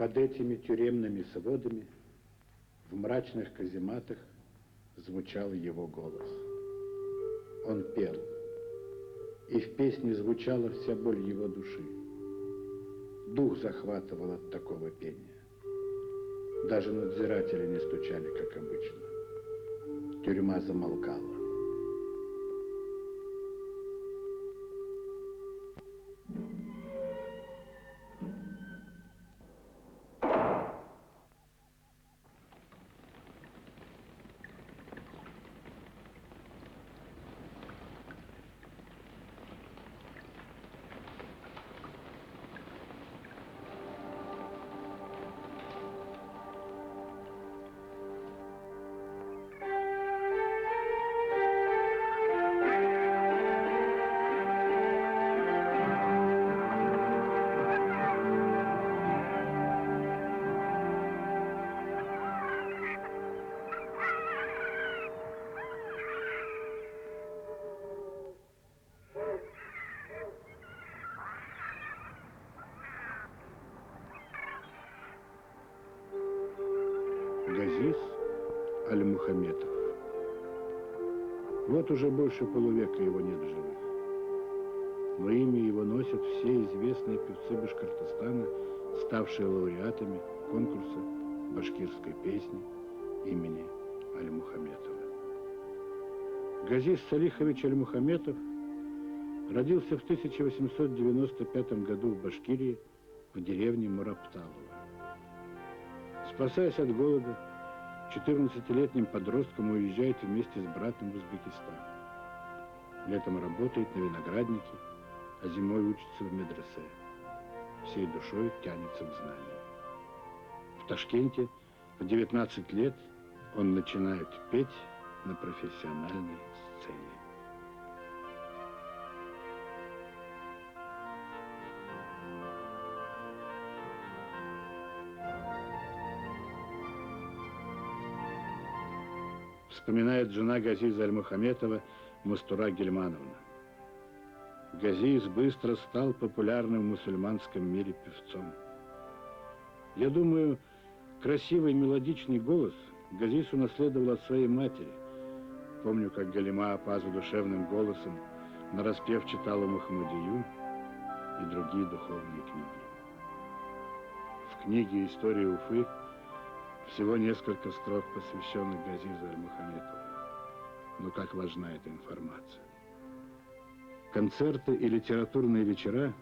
Под этими тюремными сводами в мрачных казематах звучал его голос. Он пел, и в песне звучала вся боль его души. Дух захватывал от такого пения. Даже надзиратели не стучали, как обычно. Тюрьма замолкала. Газиз Аль-Мухаметов. Вот уже больше полувека его нет в живых. Но имя его носят все известные певцы Башкортостана, ставшие лауреатами конкурса башкирской песни имени Аль-Мухаметова. Газиз Салихович Аль-Мухаметов родился в 1895 году в Башкирии, в деревне Мурапталово. Спасаясь от голода, 14-летним подростком уезжает вместе с братом в Узбекистан. Летом работает на винограднике, а зимой учится в медресе. Всей душой тянется к знанию. В Ташкенте в 19 лет он начинает петь на профессиональной сцене. Вспоминает жена Газиза Аль-Мухаметова Мустура Гельмановна. Газиз быстро стал популярным в мусульманском мире певцом. Я думаю, красивый мелодичный голос Газиз унаследовал от своей матери. Помню, как Галима Апа задушевным голосом нараспев читала Мухаммадию и другие духовные книги. В книге «История Уфы» всего несколько строк, посвященных Газизу Аль-Мухаметову. Но как важна эта информация. Концерты и литературные вечера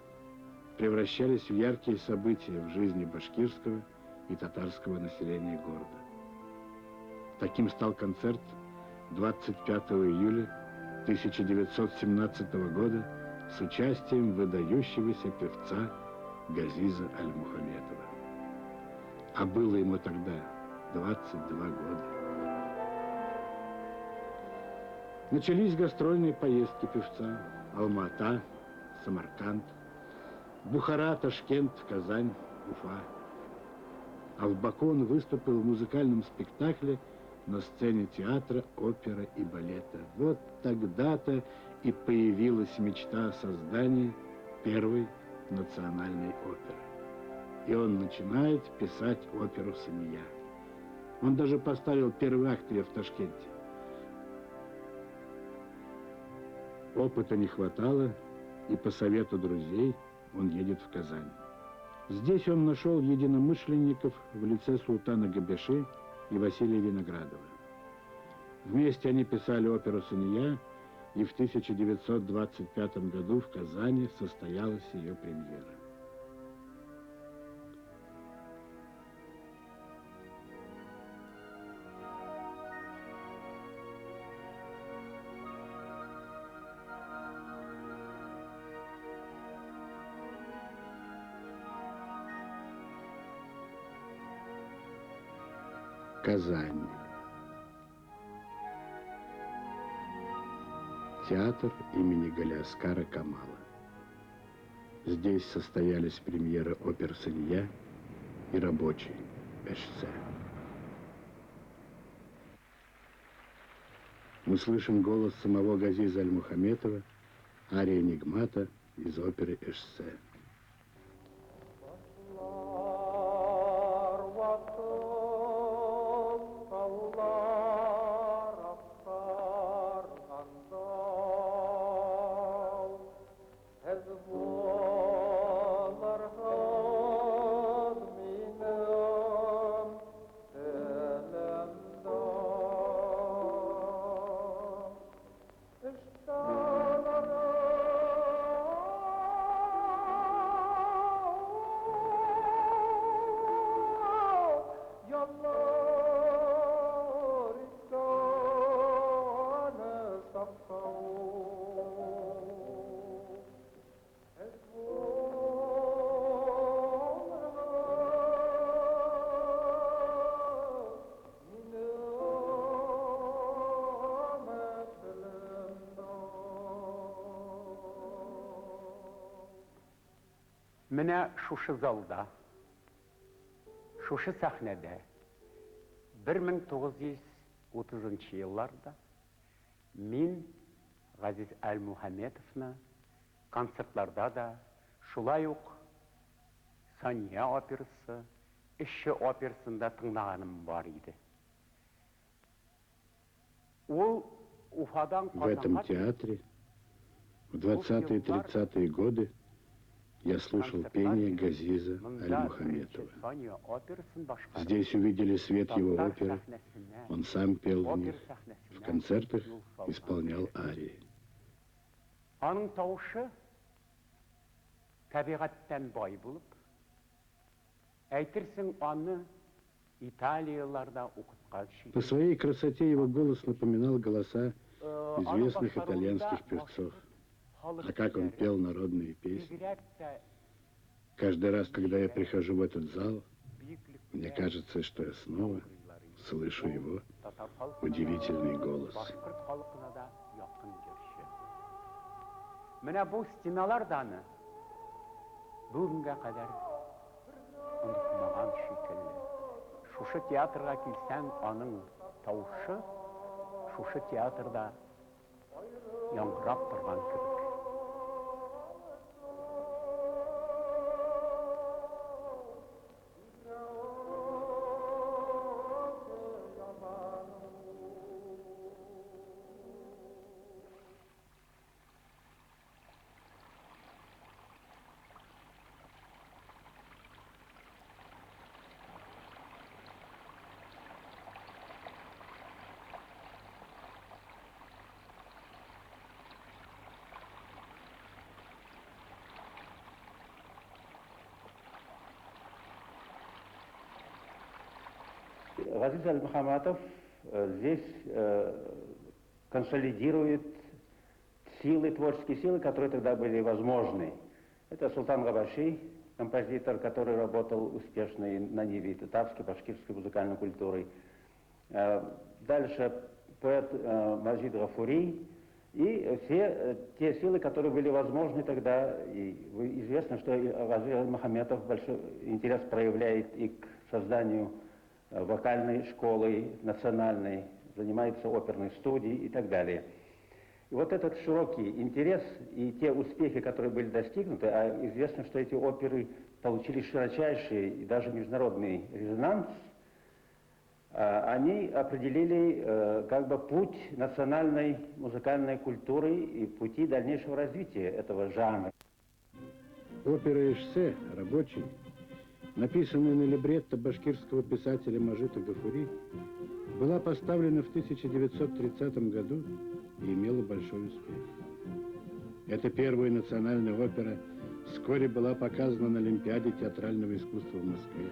превращались в яркие события в жизни башкирского и татарского населения города. Таким стал концерт 25 июля 1917 года с участием выдающегося певца Газиза Аль-Мухаметова. А было ему тогда 22 года. Начались гастрольные поездки певца. Алма-Ата, Самарканд, Бухара, Ташкент, Казань, Уфа. А в Баку он выступил в музыкальном спектакле на сцене театра, оперы и балета. Вот тогда-то и появилась мечта о создании первой национальной оперы. И он начинает писать оперу «Сания». Он даже поставил первый акт ее в Ташкенте. Опыта не хватало, и по совету друзей он едет в Казань. Здесь он нашел единомышленников в лице султана Габеши и Василия Виноградова. Вместе они писали оперу «Сания», и в 1925 году в Казани состоялась ее премьера. Казань. Театр имени Галиаскара Камала. Здесь состоялись премьеры опер «Сания» и «Рабочий» Эшсе. Мы слышим голос самого Газиза Аль-Мухаметова, ария Нигмата из оперы Эшсе. Менә шушы залда, шушы сәхнәдә 1930 елларда мин Газиз Әлмөхәмметовны концертларда да, шулай ук Сания операсы, Эшче операсында тыңлаганым бар иде. Ул Уфадан В этом театре в 20-е и 30-е годы я слышал пение Газиза Альмөхәмметова. Здесь увидели свет его оперы, он сам пел в них, в концертах исполнял арии. Аның тауышы табигатьтән бай булып, әйтерсең аны Италияларда укыткан. По своей красоте его голос напоминал голоса известных итальянских певцов. А как он пел народные песни. Каждый раз, когда я прихожу в этот зал, мне кажется, что я снова слышу его удивительный голос. Менә бу стеналардан бүгенгә кадәр онытылмаган шикелле. Шушы театрга килсәң, аның тавышы шушы театрда яңгырап торган кебек. Газиз Альмөхәмметов здесь консолидирует силы, творческие силы, которые тогда были возможны. Это Султан Габаши, композитор, который работал успешно и на ниве татарской, башкирской музыкальной культуры. Дальше поэт Маджид Гафури и все те силы, которые были возможны тогда. И известно, что Газиз Альмөхәмметов большой интерес проявляет и к созданию вокальной школы национальной, занимается оперной студией и так далее. И вот этот широкий интерес и те успехи, которые были достигнуты, а известно, что эти оперы получили широчайший и даже международный резонанс, они определили как бы путь национальной музыкальной культуры и пути дальнейшего развития этого жанра. Опера «Эшсе» рабочий, написанная на либретто башкирского писателя Маджида Гафури, была поставлена в 1930 году и имела большой успех. Эта первая национальная опера вскоре была показана на Олимпиаде театрального искусства в Москве.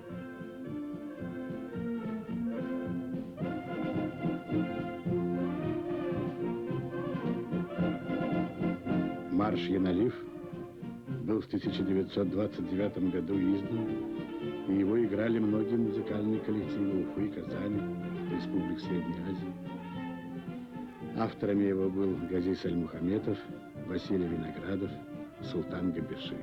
Марш «Яналив» был в 1929 году издан, и его играли многие музыкальные коллективы Уфы, Казани, Республик Средней Азии. Авторами его был Газиз Альмөхәмметов, Василий Виноградов, Султан Габаши.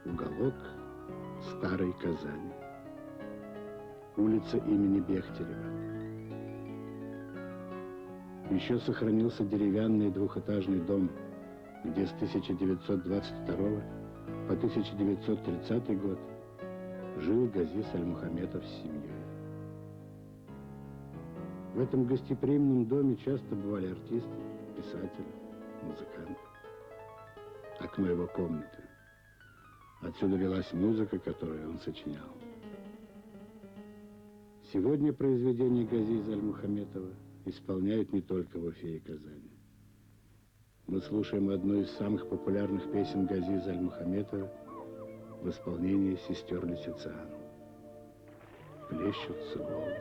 Уголок старой Казани. Улица имени Бехтерева. Еще сохранился деревянный двухэтажный дом, где с 1922 по 1930 год жил Газиз Альмөхәмметов с семьей. В этом гостеприимном доме часто бывали артисты, писатели, музыканты. Окно его комнаты. Отсюда велась музыка, которую он сочинял. Сегодня произведения Газиза Альмухаметова исполняют не только в Уфе и Казани. Мы слушаем одну из самых популярных песен Газиза Альмухаметова в исполнении сестер Лисицану. Плещутся волны.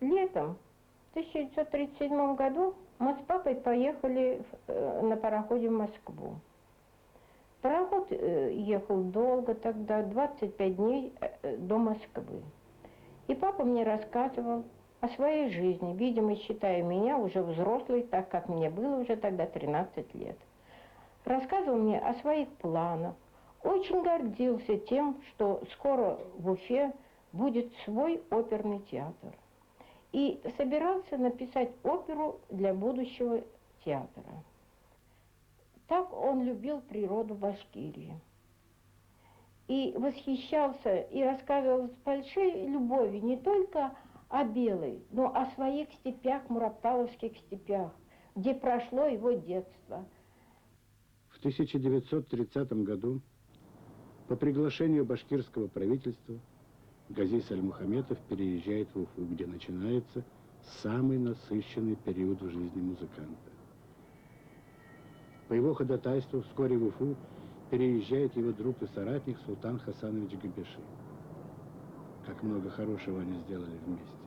Летом в 1937 году мы с папой поехали на пароходе в Москву. Пароход ехал долго тогда, 25 дней до Москвы. И папа мне рассказывал о своей жизни, видимо, считая меня уже взрослой, так как мне было уже тогда 13 лет. Рассказывал мне о своих планах, очень гордился тем, что скоро в Уфе будет свой оперный театр. И собирался написать оперу для будущего театра. Так он любил природу Башкирии. И восхищался, и рассказывал с большой любовью не только о Белой, но о своих степях, мураталовских степях, где прошло его детство. В 1930 году по приглашению башкирского правительства Газиз Альмухаметов переезжает в Уфу, где начинается самый насыщенный период в жизни музыканта. По его ходатайству вскоре в Уфу переезжает его друг и соратник Султан Хасанович Габеши. Как много хорошего они сделали вместе.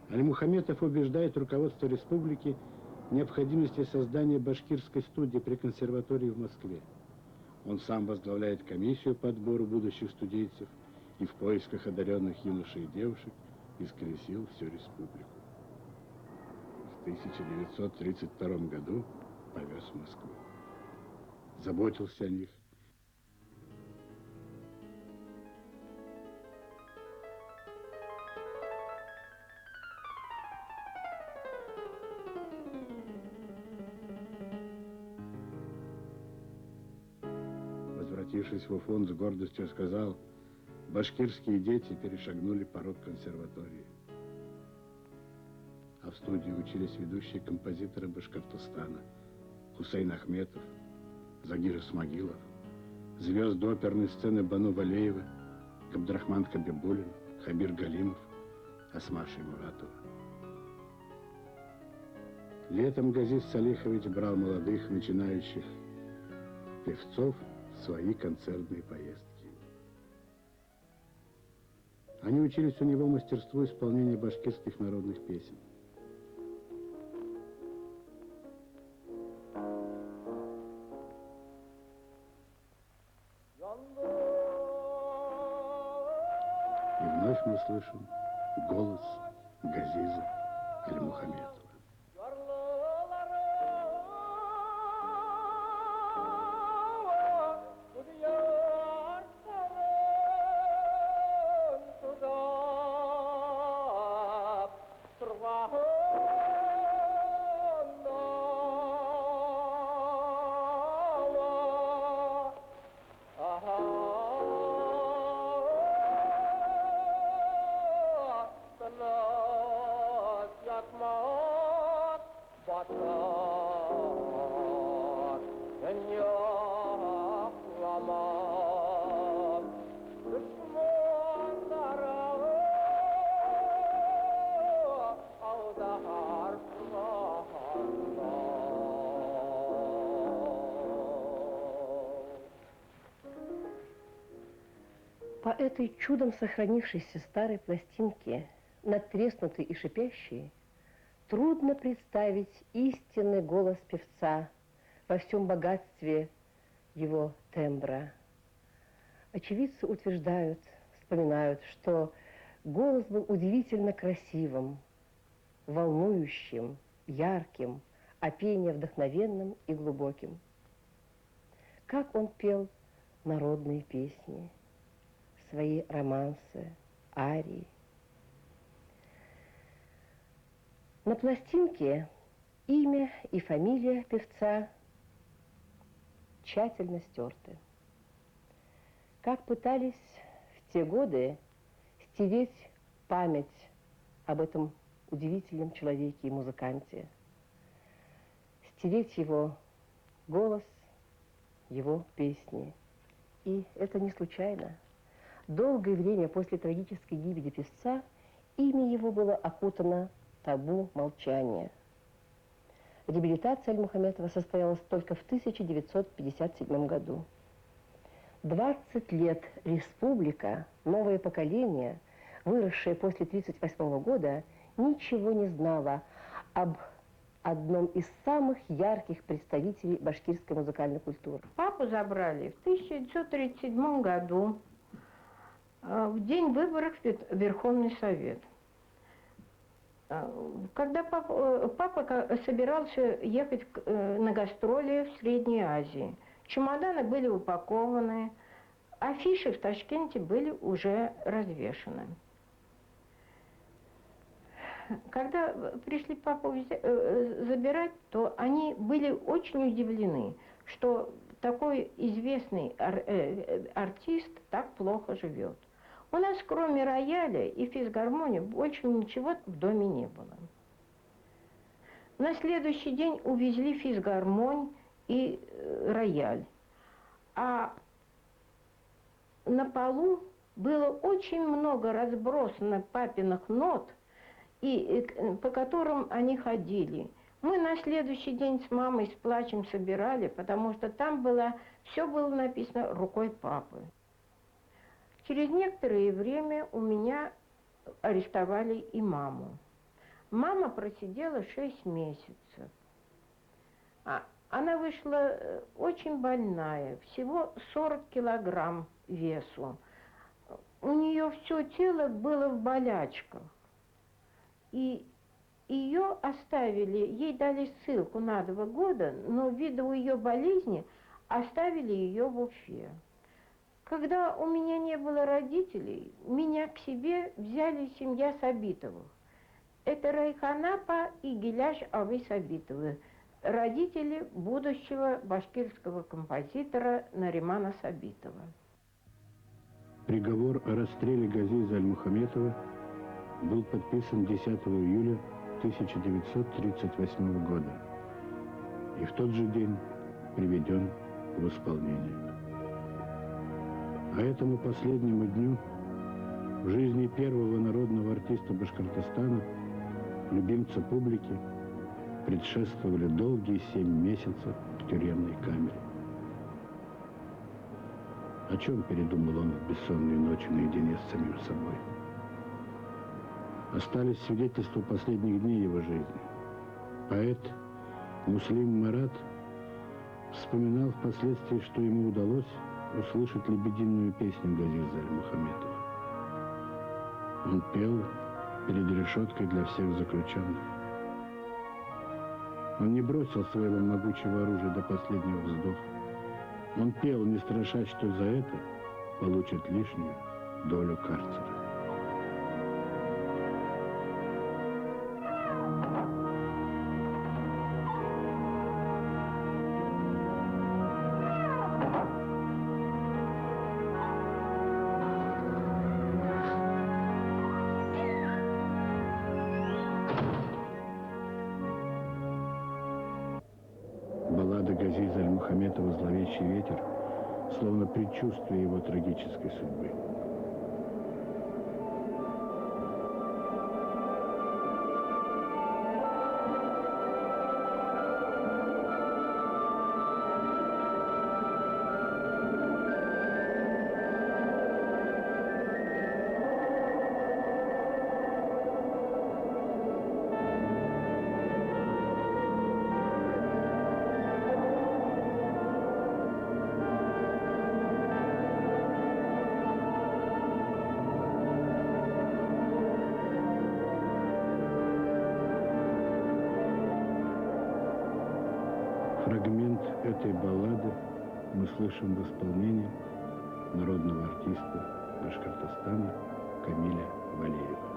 Альмухаметов убеждает руководство республики в необходимости создания башкирской студии при консерватории в Москве. Он сам возглавляет комиссию по отбору будущих студийцев и в поисках одаренных юношей и девушек исколесил всю республику. В 1932 году повез в Москву. Заботился о них. Возвратившись в Уфу, он с гордостью сказал: башкирские дети перешагнули порог консерватории. А в студии учились ведущие композиторы Башкортостана: Хусейн Ахметов, Загир Исмагилов, звезды оперной сцены Бану Валеева, Габдрахман Хабибуллин, Хабир Галимов, Асма Шаймуратова. Летом Газиз Салихович брал молодых начинающих певцов в свои концертные поездки. Они учились у него мастерству исполнения башкирских народных песен. И вновь мы слышим голос Газиза Альмухаметова. Yakma По этой чудом сохранившейся старой пластинке, надтреснутой и шипящей, трудно представить истинный голос певца во всем богатстве его тембра. Очевидцы утверждают, вспоминают, что голос был удивительно красивым, волнующим, ярким, а пение вдохновенным и глубоким. Как он пел народные песни, свои романсы, арии. На пластинке имя и фамилия певца тщательно стерты. Как пытались в те годы стереть память об этом удивительном человеке и музыканте, стереть его голос, его песни. И это не случайно. Долгое время после трагической гибели певца имя его было окутано табу молчания. Реабилитация Альмухаметова состоялась только в 1957 году. 20 лет республика, новое поколение, выросшее после 1938 года, ничего не знала об одном из самых ярких представителей башкирской музыкальной культуры. Папу забрали в 1937 году, в день выборов в Верховный Совет. Когда папа собирался ехать на гастроли в Средней Азии, чемоданы были упакованы, афиши в Ташкенте были уже развешаны. Когда пришли папу забирать, то они были очень удивлены, что такой известный артист так плохо живет. У нас кроме рояля и физгармонии больше ничего в доме не было. На следующий день увезли физгармонь и рояль. А на полу было очень много разбросано папиных нот, по которым они ходили. Мы на следующий день с мамой с плачем собирали, потому что там все было написано рукой папы. Через некоторое время у меня арестовали и маму. Мама просидела 6 месяцев. Она вышла очень больная, всего 40 килограмм весу. У нее все тело было в болячках. И ее оставили, ей дали ссылку на 2 года, но ввиду ее болезни оставили ее в Уфе. Когда у меня не было родителей, меня к себе взяли семья Сабитовых. Это Райханапа и Гиляш Авы Сабитовы, родители будущего башкирского композитора Наримана Сабитова. Приговор о расстреле Газиза Альмухаметова был подписан 10 июля 1938 года и в тот же день приведен в исполнение. А этому последнему дню в жизни первого народного артиста Башкортостана, любимца публики, предшествовали долгие 7 месяцев в тюремной камере. О чем передумал он в бессонные ночи наедине с самим собой? Остались свидетельства последних дней его жизни. Поэт Муслим Марат вспоминал впоследствии, что ему удалось услышать лебединую песню Газиза Альмухаметова. Он пел перед решеткой для всех заключенных. Он не бросил своего могучего оружия до последнего вздоха. Он пел, не страшась, что за это получит лишнюю долю карцера. Баллада Газиза Альмухаметова «Зловещий ветер», словно предчувствие его трагической судьбы. Фрагмент этой баллады мы слышим в исполнении народного артиста Башкортостана Камиля Валеева.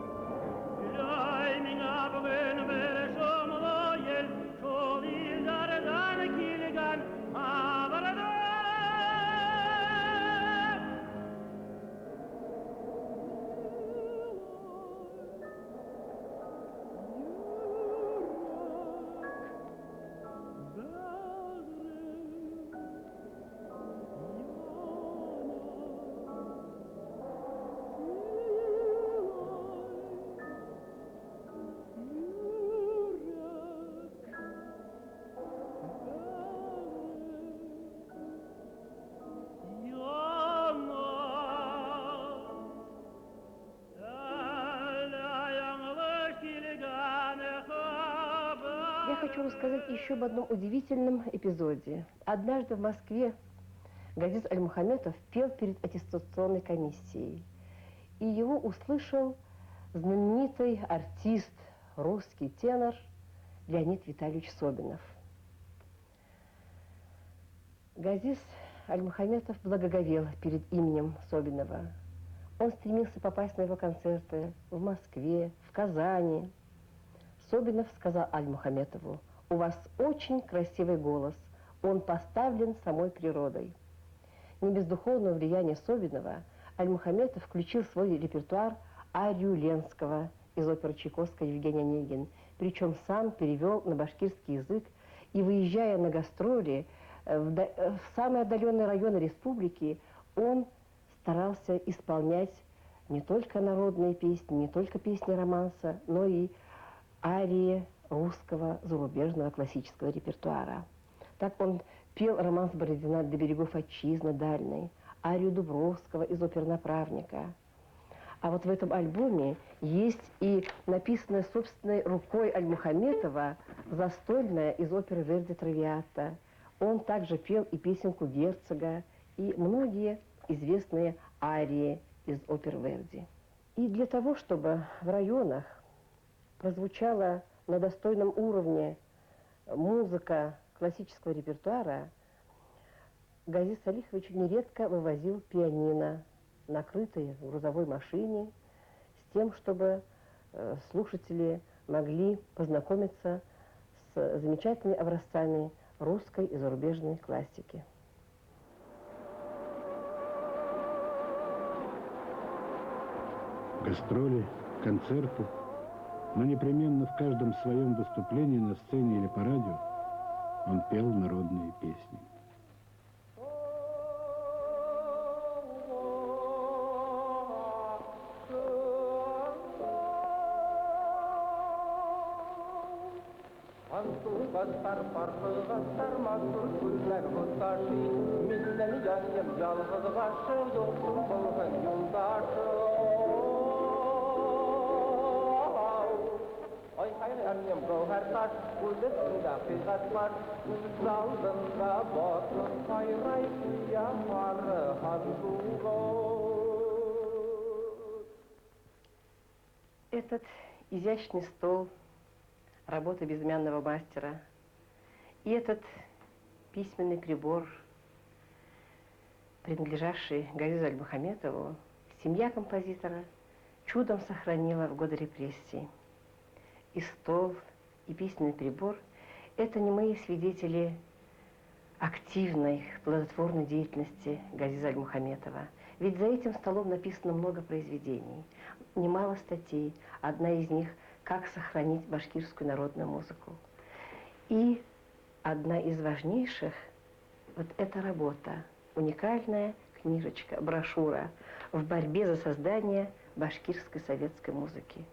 Я хочу рассказать еще об одном удивительном эпизоде. Однажды в Москве Газиз Альмухаметов пел перед аттестационной комиссией. И его услышал знаменитый артист, русский тенор Леонид Витальевич Собинов. Газиз Альмухаметов благоговел перед именем Собинова. Он стремился попасть на его концерты в Москве, в Казани. Собинов сказал Альмухаметову: «У вас очень красивый голос, он поставлен самой природой». Не без духовного влияния Собинова Альмухаметов включил в свой репертуар арию Ленского из оперы Чайковского «Евгений Онегин», причем сам перевел на башкирский язык, и, выезжая на гастроли в самые отдаленные районы республики, он старался исполнять не только народные песни, не только песни романса, но и арии русского зарубежного классического репертуара. Так он пел романс Бородина «До берегов отчизны дальней», арию Дубровского из оперы «Направника». А вот в этом альбоме есть и написанная собственной рукой Альмухаметова застольная из оперы Верди «Травиата». Он также пел и песенку Герцога, и многие известные арии из опер Верди. И для того, чтобы в районах прозвучала на достойном уровне музыка классического репертуара, Газиз Салихович нередко вывозил пианино, накрытые в грузовой машине, с тем, чтобы слушатели могли познакомиться с замечательными образцами русской и зарубежной классики. Гастроли, концерты, но непременно в каждом своем выступлении на сцене или по радио он пел народные песни. Этот изящный стол, работа безымянного мастера, и этот письменный прибор, принадлежавший Газизу Альмухаметову, семья композитора чудом сохранила в годы репрессий. И стол, и письменный прибор – это немые свидетели активной, плодотворной деятельности Газиза Альмухаметова. Ведь за этим столом написано много произведений, немало статей. Одна из них «Как сохранить башкирскую народную музыку». И одна из важнейших – вот эта работа, уникальная книжечка, брошюра в борьбе за создание башкирской советской музыки.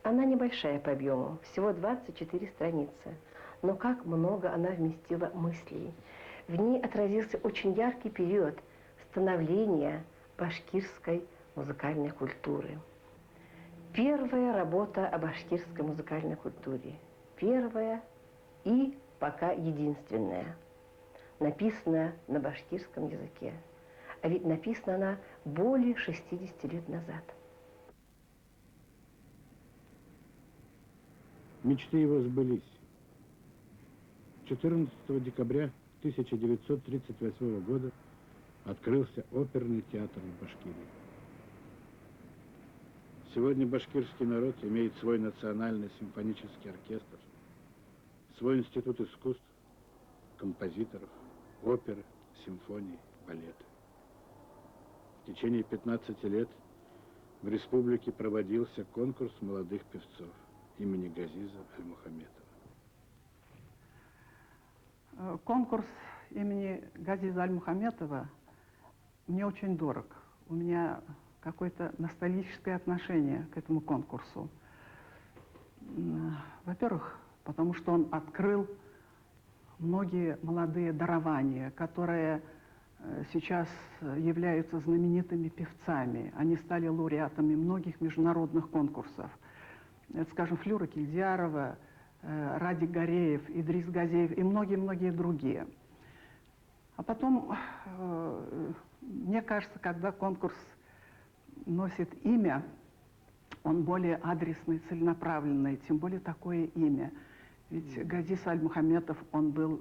Она небольшая по объему, всего 24 страницы, но как много она вместила мыслей. В ней отразился очень яркий период становления башкирской музыкальной культуры. Первая работа о башкирской музыкальной культуре. Первая и пока единственная. Написана на башкирском языке. А ведь написана она более 60 лет назад. Мечты его сбылись. 14 декабря 1938 года открылся оперный театр в Башкирии. Сегодня башкирский народ имеет свой национальный симфонический оркестр, свой институт искусств, композиторов, оперы, симфонии, балеты. В течение 15 лет в республике проводился конкурс молодых певцов имени Газиза Аль-Мухамметова. Конкурс имени Газиза Аль-Мухамметова мне очень дорог. У меня какое-то ностальгическое отношение к этому конкурсу. Во-первых, потому что он открыл многие молодые дарования, которые сейчас являются знаменитыми певцами. Они стали лауреатами многих международных конкурсов. Это, скажем, Флюра Кильдиарова, Радик Гореев, Идрис Газеев и многие-многие другие. А потом, мне кажется, когда конкурс носит имя, он более адресный, целенаправленный, тем более такое имя. Ведь Газиз Аль-Мухамметов, он был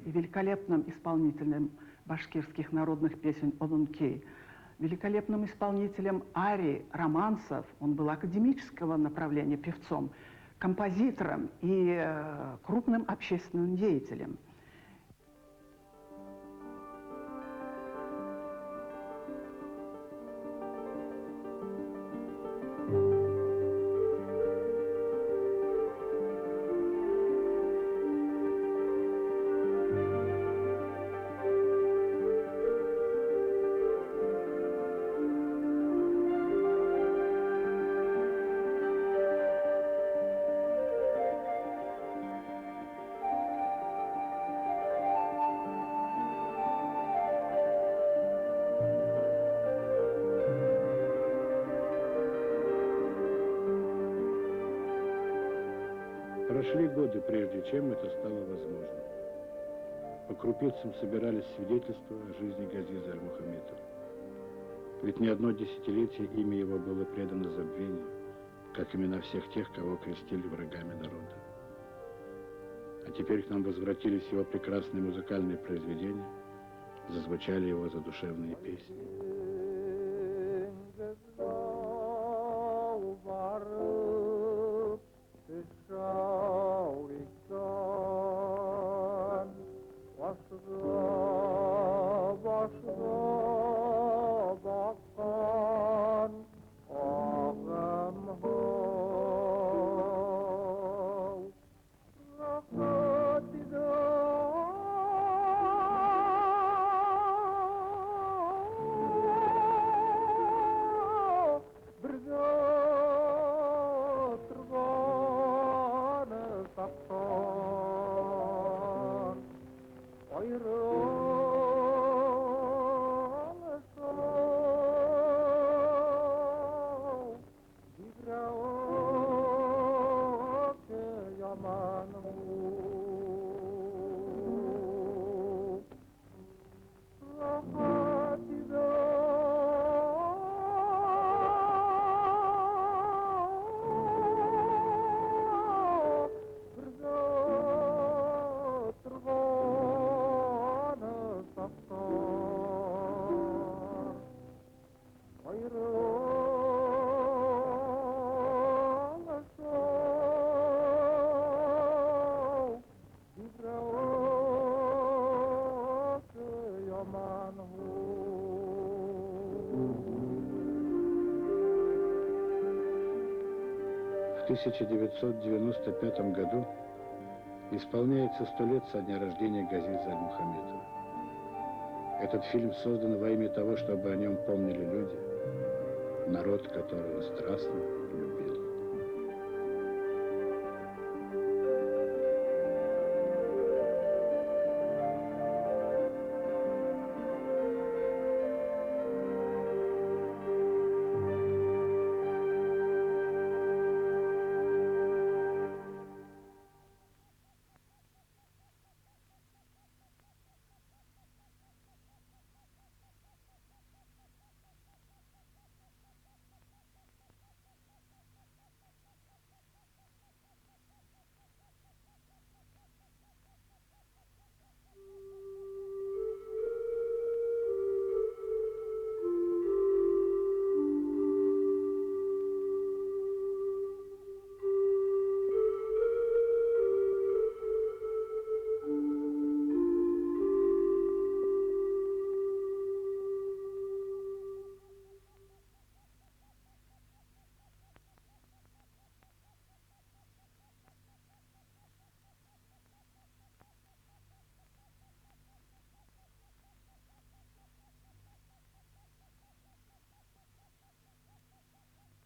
и великолепным исполнителем башкирских народных песен «Одункей», великолепным исполнителем арий, романсов, он был академического направления певцом, композитором и крупным общественным деятелем. Прошли годы, прежде чем это стало возможно. По крупицам собирались свидетельства о жизни Газиза Аль-Мухамметова. Ведь не одно десятилетие имя его было предано забвению, как имена всех тех, кого крестили врагами народа. А теперь к нам возвратились его прекрасные музыкальные произведения, зазвучали его задушевные песни. В 1995 году исполняется 100 лет со дня рождения Газиза Аль-Мухамметова. Этот фильм создан во имя того, чтобы о нем помнили люди, народ, который страстно